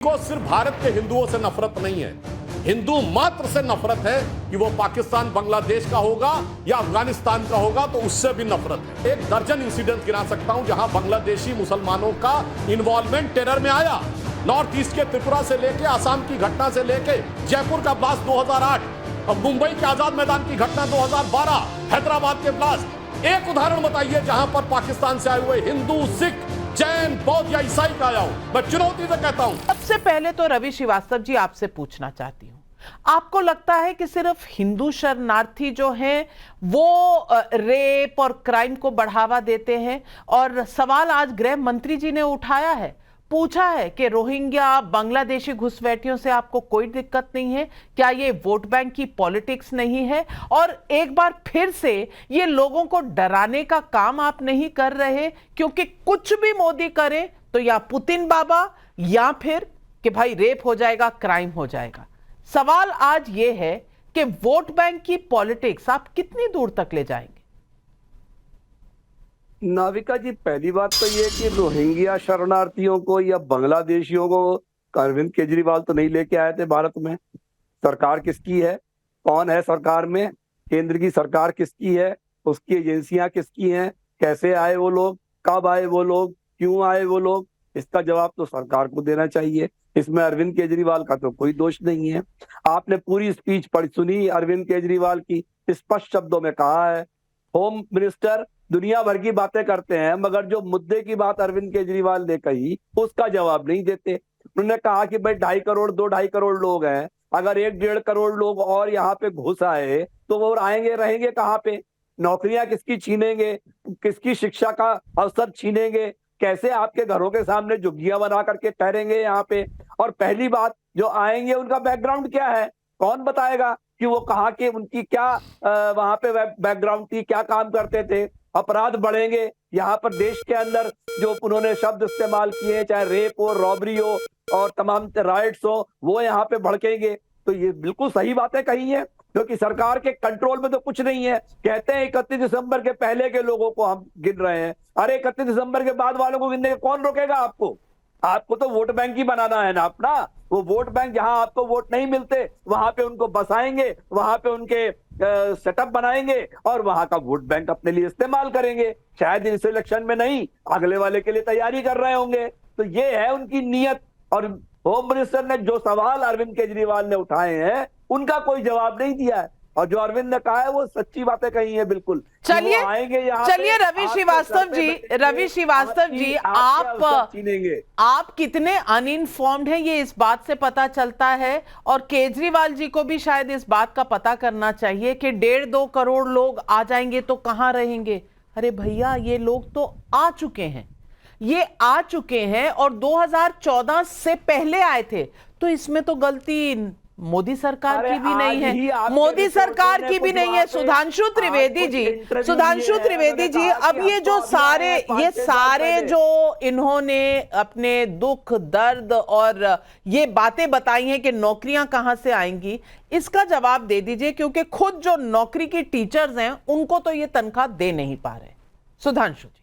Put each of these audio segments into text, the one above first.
को सिर्फ भारत के हिंदुओं से नफरत नहीं है, हिंदू मात्र से नफरत है कि वो पाकिस्तान बांग्लादेश का होगा या अफगानिस्तान का होगा तो उससे भी नफरत है। एक दर्जन इंसिडेंट गिना सकता हूं जहां बांग्लादेशी मुसलमानों का इन्वॉल्वमेंट टेरर में आया। नॉर्थ ईस्ट के त्रिपुरा से लेके आसाम की घटना से लेके जयपुर का ब्लास्ट 2008, अब मुंबई के आजाद मैदान की घटना 2012, हैदराबाद के ब्लास्ट। एक उदाहरण बताइए जहां पर पाकिस्तान से आए हुए हिंदू, सिख, जैन, बौद्ध या ईसाई का आया हो। मैं चुनौती से कहता हूं। सबसे पहले तो रवि श्रीवास्तव जी आपसे पूछना चाहती हूं, आपको लगता है कि सिर्फ हिंदू शरणार्थी जो हैं वो रेप और क्राइम को बढ़ावा देते हैं? और सवाल आज गृह मंत्री जी ने उठाया है, पूछा है कि रोहिंग्या बांग्लादेशी घुसपैठियों से आपको कोई दिक्कत नहीं है क्या? ये वोट बैंक की पॉलिटिक्स नहीं है? और एक बार फिर से ये लोगों को डराने का काम आप नहीं कर रहे, क्योंकि कुछ भी मोदी करे तो या पुतिन बाबा या फिर कि भाई रेप हो जाएगा, क्राइम हो जाएगा। सवाल आज ये है कि वोट बैंक की पॉलिटिक्स आप कितनी दूर तक ले जाएंगे? नाविका जी, पहली बात तो ये कि रोहिंग्या शरणार्थियों को या बांग्लादेशियों को अरविंद केजरीवाल तो नहीं लेके आए थे भारत में। सरकार किसकी है, कौन है सरकार में, केंद्र की सरकार किसकी है, उसकी एजेंसियां किसकी हैं, कैसे आए वो लोग, कब आए वो लोग, क्यों आए वो लोग, इसका जवाब तो सरकार को देना चाहिए। इसमें अरविंद केजरीवाल का तो कोई दोष नहीं है। आपने पूरी स्पीच पढ़ सुनी अरविंद केजरीवाल की, स्पष्ट शब्दों में कहा है होम मिनिस्टर दुनिया भर की बातें करते हैं मगर जो मुद्दे की बात अरविंद केजरीवाल ने कही उसका जवाब नहीं देते। उन्होंने कहा कि भाई 2.5 करोड़ 2.5 करोड़ लोग हैं, अगर 1-1.5 करोड़ लोग और यहाँ पे घुस आए तो वो आएंगे रहेंगे कहाँ पे? नौकरियां किसकी छीनेंगे, किसकी शिक्षा का अवसर छीनेंगे, कैसे आपके घरों के सामने झुग्गियां बना करके ठहरेंगे यहाँ पे? और पहली बात, जो आएंगे उनका बैकग्राउंड क्या है, कौन बताएगा कि वो कहाँ के, उनकी क्या वहां पे बैकग्राउंड थी, क्या काम करते थे? अपराध बढ़ेंगे यहाँ पर देश के अंदर, जो उन्होंने शब्द इस्तेमाल किए, चाहे रेप हो, रॉबरी हो और तमाम राइट्स हो, वो यहाँ पे भड़केंगे। तो ये बिल्कुल सही बातें कही है, क्योंकि सरकार के कंट्रोल में तो कुछ नहीं है। कहते हैं 31 दिसंबर के पहले के लोगों को हम गिन रहे हैं, अरे 31 दिसंबर के बाद वालों को गिनने के कौन रोकेगा आपको? आपको तो वोट बैंक ही बनाना है ना अपना। वो वोट बैंक जहां आपको वोट नहीं मिलते वहां पे उनको बसाएंगे, वहां पे उनके सेटअप बनाएंगे और वहां का वोट बैंक अपने लिए इस्तेमाल करेंगे। शायद इस इलेक्शन में नहीं, अगले वाले के लिए तैयारी कर रहे होंगे। तो ये है उनकी नीयत। और होम मिनिस्टर ने जो सवाल अरविंद केजरीवाल ने उठाए हैं उनका कोई जवाब नहीं दिया है, और जो अरविंद ने कहा है वो सच्ची बातें कही है बिल्कुल। चलिए रवि श्रीवास्तव जी, आप कितने अनइन्फॉर्म्ड हैं ये इस बात से पता चलता है, और केजरीवाल जी को भी शायद इस बात का पता करना चाहिए कि 1.5-2 करोड़ लोग आ जाएंगे तो कहां रहेंगे। अरे भैया, ये लोग तो आ चुके हैं, ये आ चुके हैं और 2014 से पहले आए थे। तो इसमें तो गलती मोदी सरकार की भी नहीं है, मोदी सरकार की भी नहीं है। सुधांशु त्रिवेदी जी, अब ये सारे जो इन्होंने अपने दुख दर्द और ये बातें बताई हैं कि नौकरियां कहां से आएंगी, इसका जवाब दे दीजिए, क्योंकि खुद जो नौकरी की टीचर्स हैं उनको तो ये तनख्वाह दे नहीं पा रहे। सुधांशु जी।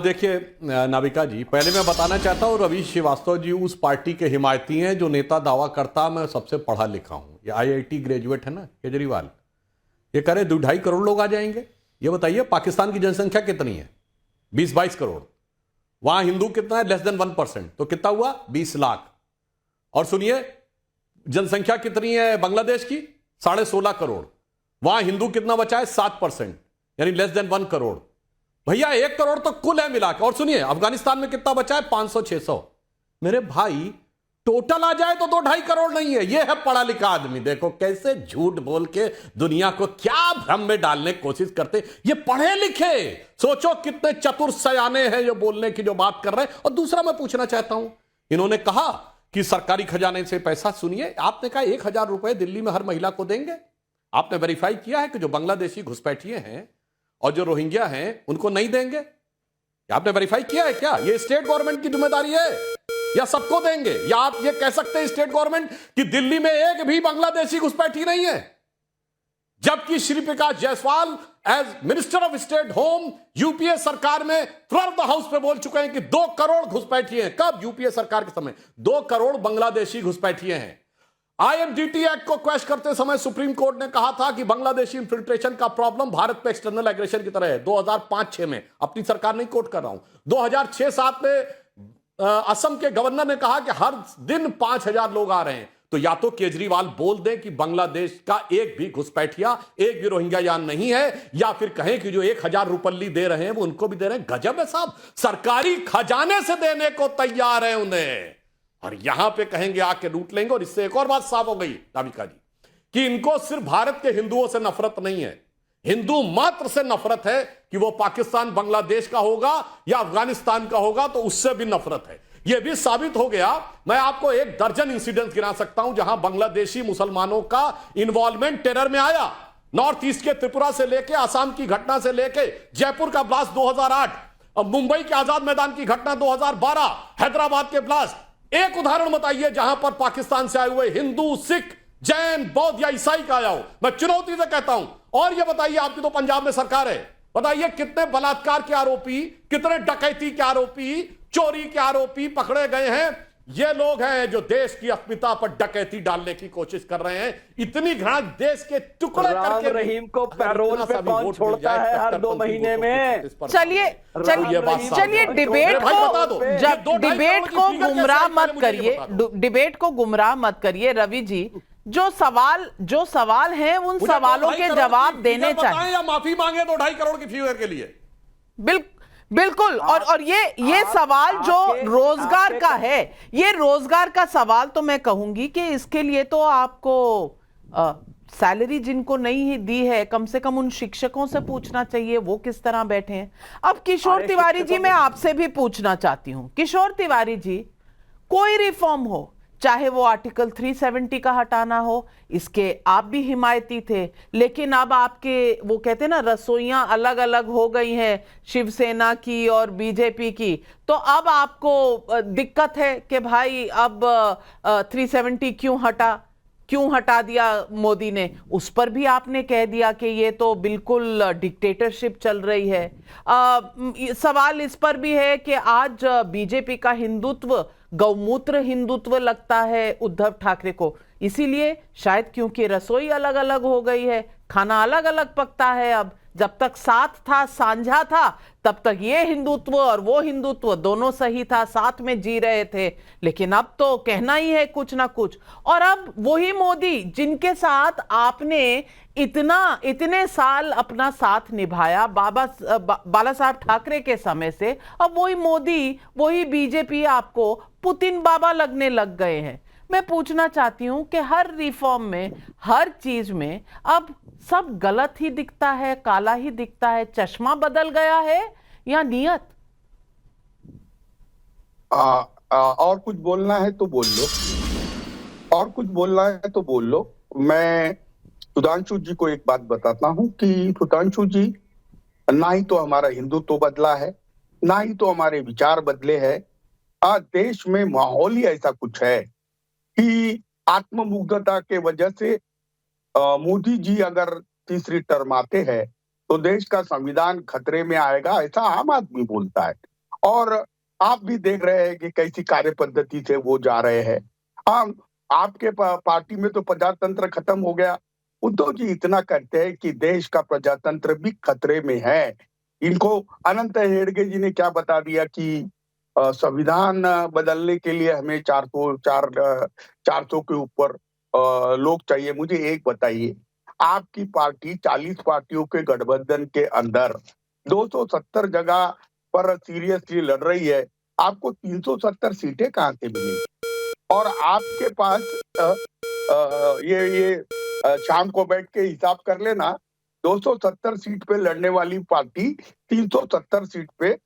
देखिए नाविका जी, पहले मैं बताना चाहता हूं रवि श्रीवास्तव जी उस पार्टी के हिमायती हैं जो नेता दावा करता मैं सबसे पढ़ा लिखा हूं। ये IIT ग्रेजुएट है ना केजरीवाल, ये कह रहे 2-2.5 करोड़ लोग आ जाएंगे। ये बताइए पाकिस्तान की जनसंख्या कितनी है? 20-22 करोड़। वहां हिंदू कितना है? Less than 1%। तो कितना हुआ? 20 लाख। और सुनिए जनसंख्या कितनी है बांग्लादेश की? 16.5 करोड़। वहां हिंदू कितना बचा है? 7%, यानी लेस देन 1 करोड़। भैया 1 करोड़ तो कुल है मिला के। और सुनिए अफगानिस्तान में कितना बचा है? 500-600। मेरे भाई टोटल आ जाए तो 2-2.5 करोड़ नहीं है। यह है पढ़ा लिखा आदमी। देखो कैसे झूठ बोल के दुनिया को क्या भ्रम में डालने की कोशिश करते। ये पढ़े लिखे, सोचो कितने चतुर सयाने हैं जो बोलने की जो बात कर रहे हैं। और दूसरा मैं पूछना चाहता हूं, इन्होंने कहा कि सरकारी खजाने से पैसा, सुनिए आपने कहा 1,000 रुपए दिल्ली में हर महिला को देंगे। आपने वेरीफाई किया है कि जो बांग्लादेशी घुसपैठिए हैं और जो रोहिंग्या हैं उनको नहीं देंगे? आपने वेरीफाई किया है क्या? ये स्टेट गवर्नमेंट की जिम्मेदारी है या सबको देंगे? या आप ये कह सकते हैं स्टेट गवर्नमेंट कि दिल्ली में एक भी बांग्लादेशी घुसपैठी नहीं है? जबकि Shri Prakash Jaiswal as minister of state home UPA सरकार में फ्लोर द हाउस पे बोल चुके हैं कि 2 करोड़ घुसपैठिए हैं। कब? यूपीए सरकार के समय 2 करोड़ बांग्लादेशी घुसपैठिए हैं। आईएमडीटी एक्ट को क्वेश्चन करते समय सुप्रीम कोर्ट ने कहा था कि बांग्लादेशी इन्फिल्ट्रेशन का प्रॉब्लम भारत पे एक्सटर्नल एग्रेशन की तरह है। 2005-6 में, अपनी सरकार नहीं कोट कर रहा हूं, 2006-7 में असम के गवर्नर ने कहा कि हर दिन 5000 लोग आ रहे हैं। तो या तो केजरीवाल बोल दें कि बांग्लादेश का एक भी घुसपैठिया, एक भी रोहिंग्या यान नहीं है, या फिर कहें कि जो 1000 रुपल्ली दे रहे हैं वो उनको भी दे रहे हैं। गजब है साहब, सरकारी खजाने से देने को तैयार है उन्हें, और यहां पे कहेंगे आके लूट लेंगे। और इससे एक और बात साफ हो गई नाविका जी कि इनको सिर्फ भारत के हिंदुओं से नफरत नहीं है, हिंदू मात्र से नफरत है कि वो पाकिस्तान बांग्लादेश का होगा या अफगानिस्तान का होगा तो उससे भी नफरत है। यह भी साबित हो गया। मैं आपको 1 दर्जन इंसिडेंट गिना सकता हूं जहां बांग्लादेशी मुसलमानों का इन्वॉल्वमेंट टेरर में आया। नॉर्थ ईस्ट के त्रिपुरा से लेके आसाम की घटना से लेके जयपुर का ब्लास्ट 2008, मुंबई के आजाद मैदान की घटना 2012, हैदराबाद के ब्लास्ट। एक उदाहरण बताइए जहां पर पाकिस्तान से आए हुए हिंदू, सिख, जैन, बौद्ध या ईसाई का आया हो। मैं चुनौती से कहता हूं। और यह बताइए, आपकी तो पंजाब में सरकार है, बताइए कितने बलात्कार के आरोपी, कितने डकैती के आरोपी, चोरी के आरोपी पकड़े गए हैं। ये लोग हैं जो देश की अस्मिता पर डकैती डालने की कोशिश कर रहे हैं। इतनी घृणा देश के टुकड़े राम करके रहीम को पैरोल पे कौन छोड़ता है हर 2 महीने में? चलिए डिबेट भाई बता दो, को, जब डिबेट को गुमराह मत करिए, डिबेट को गुमराह मत करिए रवि जी। जो सवाल हैं उन सवालों के जवाब देने चाहिए। या माफी मांगे 2.5 करोड़ की फिगर के लिए। बिल्कुल। और ये सवाल जो रोजगार का है, ये रोजगार का सवाल, तो मैं कहूंगी कि इसके लिए तो आपको सैलरी जिनको नहीं दी है, कम से कम उन शिक्षकों से पूछना चाहिए वो किस तरह बैठे हैं। अब किशोर तिवारी जी, मैं आपसे भी पूछना चाहती हूं, किशोर तिवारी जी, कोई रिफॉर्म हो, चाहे वो आर्टिकल 370 का हटाना हो, इसके आप भी हिमायती थे, लेकिन अब आपके वो कहते हैं ना रसोइयां अलग अलग हो गई हैं, शिवसेना की और बीजेपी की, तो अब आपको दिक्कत है कि भाई अब 370 क्यों हटा दिया मोदी ने। उस पर भी आपने कह दिया कि ये तो बिल्कुल डिक्टेटरशिप चल रही है। सवाल इस पर भी है कि आज बीजेपी का हिंदुत्व गौमूत्र हिंदुत्व लगता है उद्धव ठाकरे को, इसीलिए शायद क्योंकि रसोई अलग अलग हो गई है, खाना अलग अलग पकता है। अब जब तक साथ था, साझा था, तब तक ये हिंदुत्व और वो हिंदुत्व दोनों सही था, साथ में जी रहे थे। लेकिन अब तो कहना ही है कुछ ना कुछ। और अब वही मोदी जिनके साथ आपने इतने साल अपना साथ निभाया बाला साहब ठाकरे के समय से, अब वही मोदी, वही बीजेपी आपको पुतिन बाबा लगने लग गए हैं। मैं पूछना चाहती हूं कि हर रिफॉर्म में, हर चीज में अब सब गलत ही दिखता है, काला ही दिखता है। चश्मा बदल गया है या नियत? और कुछ बोलना है तो बोल लो, और कुछ बोलना है तो बोल लो। मैं सुधांशु जी को एक बात बताता हूं कि सुधांशु जी, ना ही तो हमारा हिंदुत्व बदला है, ना ही तो हमारे विचार बदले हैं। आज देश में माहौल ही ऐसा कुछ है कि आत्ममुग्धता के वजह से मोदी जी अगर तीसरी टर्म आते हैं तो देश का संविधान खतरे में आएगा, ऐसा आम आदमी बोलता है। और आप भी देख रहे हैं कि कैसी कार्य पद्धति से वो जा रहे हैं। आपके पार्टी में तो प्रजातंत्र खत्म हो गया। उद्धव जी इतना कहते हैं कि देश का प्रजातंत्र भी खतरे में है। इनको अनंत हेगड़े जी ने क्या बता दिया कि संविधान बदलने के लिए हमें 400 के ऊपर लोग चाहिए। मुझे एक बताइए, आपकी पार्टी 40 पार्टियों के गठबंधन के अंदर 270 जगह पर सीरियसली लड़ रही है, आपको 370 सीटें कहां से मिली? और आपके पास ये शाम को बैठ के हिसाब कर लेना, 270 सीट पे लड़ने वाली पार्टी 370 सीट पे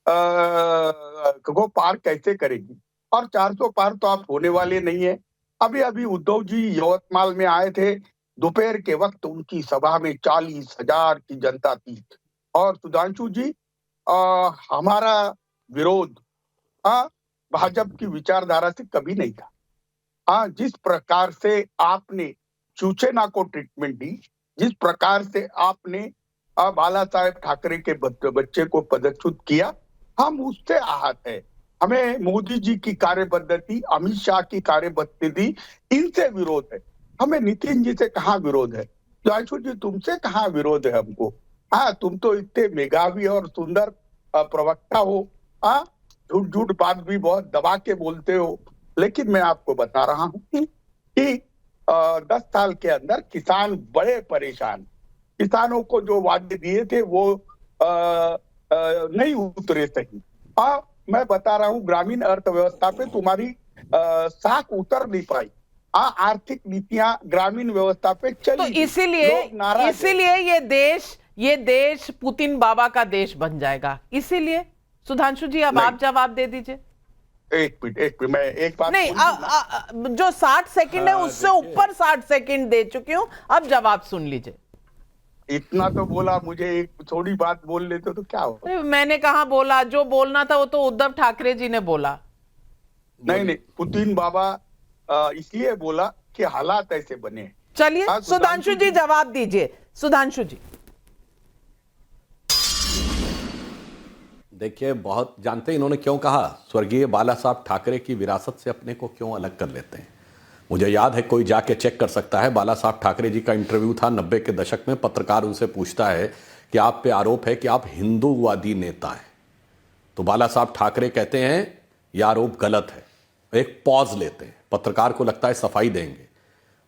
को पार कैसे करेगी? और 400 पार तो आप होने वाले नहीं है। अभी उद्धव जी यवतमाल में आए थे, दोपहर के वक्त उनकी सभा में 40,000 की जनता थी। और सुधांशु जी, हमारा विरोध भाजपा की विचारधारा से कभी नहीं था। जिस प्रकार से आपने शिवसेना को ट्रीटमेंट दी, जिस प्रकार से आपने बाला साहेब ठाकरे के बच्चे को पदच्युत किया, हम उससे आहत है। हमें मोदी जी की कार्यपद्धति, अमित शाह की कार्यपद्धति, इनसे विरोध है। हमें नितिन जी से कहाँ विरोध है, सुधांशु जी तुमसे कहाँ विरोध है हमको। हाँ, तुम तो इतने मेधावी और सुंदर प्रवक्ता हो, हाँ, झूठ झूठ बात भी बहुत दबा के बोलते हो, लेकिन मैं आपको बता रहा हूँ कि 10 साल के अंदर किसान बड़े परेशान। किसानों को जो वादे दिए थे वो नहीं उतरे सही। मैं बता रहा हूँ, ग्रामीण अर्थव्यवस्था पे तुम्हारी साख उतर नहीं पाई। आर्थिक नीतियां ग्रामीण व्यवस्था पे चली। तो इसीलिए ये देश पुतिन बाबा का देश बन जाएगा। इसीलिए सुधांशु जी अब आप जवाब दे दीजिए। एक मिनट मैं एक बात नहीं, जो 60 सेकंड है उससे ऊपर 60 सेकंड दे चुकी हूं, अब जवाब सुन लीजिए। इतना तो बोला, मुझे एक थोड़ी बात बोल लेते तो क्या हो। मैंने कहा बोला, जो बोलना था वो तो उद्धव ठाकरे जी ने बोला। नहीं, पुतिन बाबा इसलिए बोला कि हालात ऐसे बने। चलिए सुधांशु जी जवाब दीजिए। सुधांशु जी देखिए, बहुत जानते हैं इन्होंने क्यों कहा, स्वर्गीय बाला साहब ठाकरे की विरासत से अपने को क्यों अलग कर लेते हैं। मुझे याद है, कोई जाके चेक कर सकता है, बाला साहब ठाकरे जी का इंटरव्यू था 90 के दशक में। पत्रकार उनसे पूछता है कि आप पे आरोप है कि आप हिंदूवादी नेता हैं, तो बाला साहब ठाकरे कहते हैं यह आरोप गलत है। एक पॉज लेते हैं, पत्रकार को लगता है सफाई देंगे।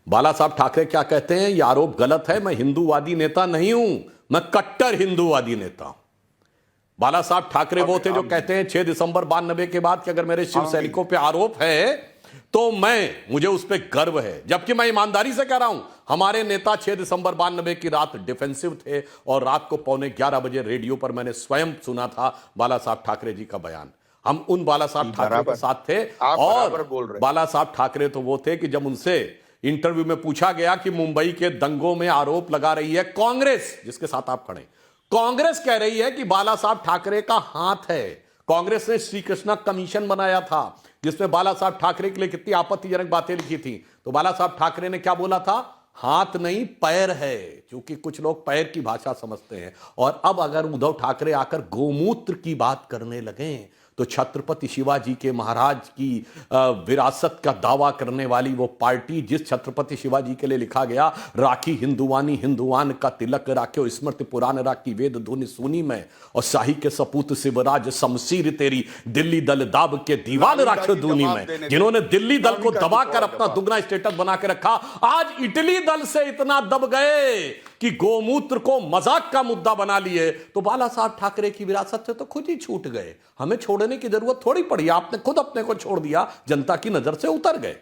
बाला साहब ठाकरे क्या कहते हैं, यह आरोप गलत है, मैं हिंदूवादी नेता नहीं हूं, मैं कट्टर हिंदूवादी नेता हूं। बाला साहब ठाकरे वो थे जो कहते हैं 6 दिसंबर 92 के बाद कि अगर मेरे शिव सैनिकों पे आरोप है तो मुझे उस पर गर्व है। जबकि मैं ईमानदारी से कह रहा हूं, हमारे नेता 6 दिसंबर 92 की रात डिफेंसिव थे और रात को 11:15 बजे रेडियो पर मैंने स्वयं सुना था बाला साहब ठाकरे जी का बयान। हम उन बाला साहब ठाकरे के साथ थे। और बाला साहब ठाकरे तो वो थे कि जब उनसे इंटरव्यू में पूछा गया कि मुंबई के दंगों में आरोप लगा रही है कांग्रेस, जिसके साथ आप खड़े, कांग्रेस कह रही है कि बाला साहब ठाकरे का हाथ है। कांग्रेस ने श्री कृष्णा कमीशन बनाया था जिसमें बाला साहब ठाकरे के लिए कितनी आपत्तिजनक बातें लिखी थी, तो बाला साहब ठाकरे ने क्या बोला था, हाथ नहीं पैर है, क्योंकि कुछ लोग पैर की भाषा समझते हैं। और अब अगर उद्धव ठाकरे आकर गोमूत्र की बात करने लगे तो छत्रपति शिवाजी के महाराज की विरासत का दावा करने वाली वो पार्टी, जिस छत्रपति शिवाजी के लिए लिखा गया राखी हिंदुवानी हिंदुवान का तिलक राख्यो स्मृति पुराण राखी वेद धुनि सुनी में, और शाही के सपूत शिवराज शमशीर तेरी दिल्ली दल दाब के दीवान राख्यो दूनी में, जिन्होंने दिल्ली दल को दबाकर अपना दुगना स्टेटस बना के रखा, आज इटली दल से इतना दब गए कि गोमूत्र को मजाक का मुद्दा बना लिए। तो बाला साहब ठाकरे की विरासत से तो खुद ही छूट गए, हमें छोड़ने की जरूरत थोड़ी पड़ी, आपने खुद अपने को छोड़ दिया, जनता की नजर से उतर गए।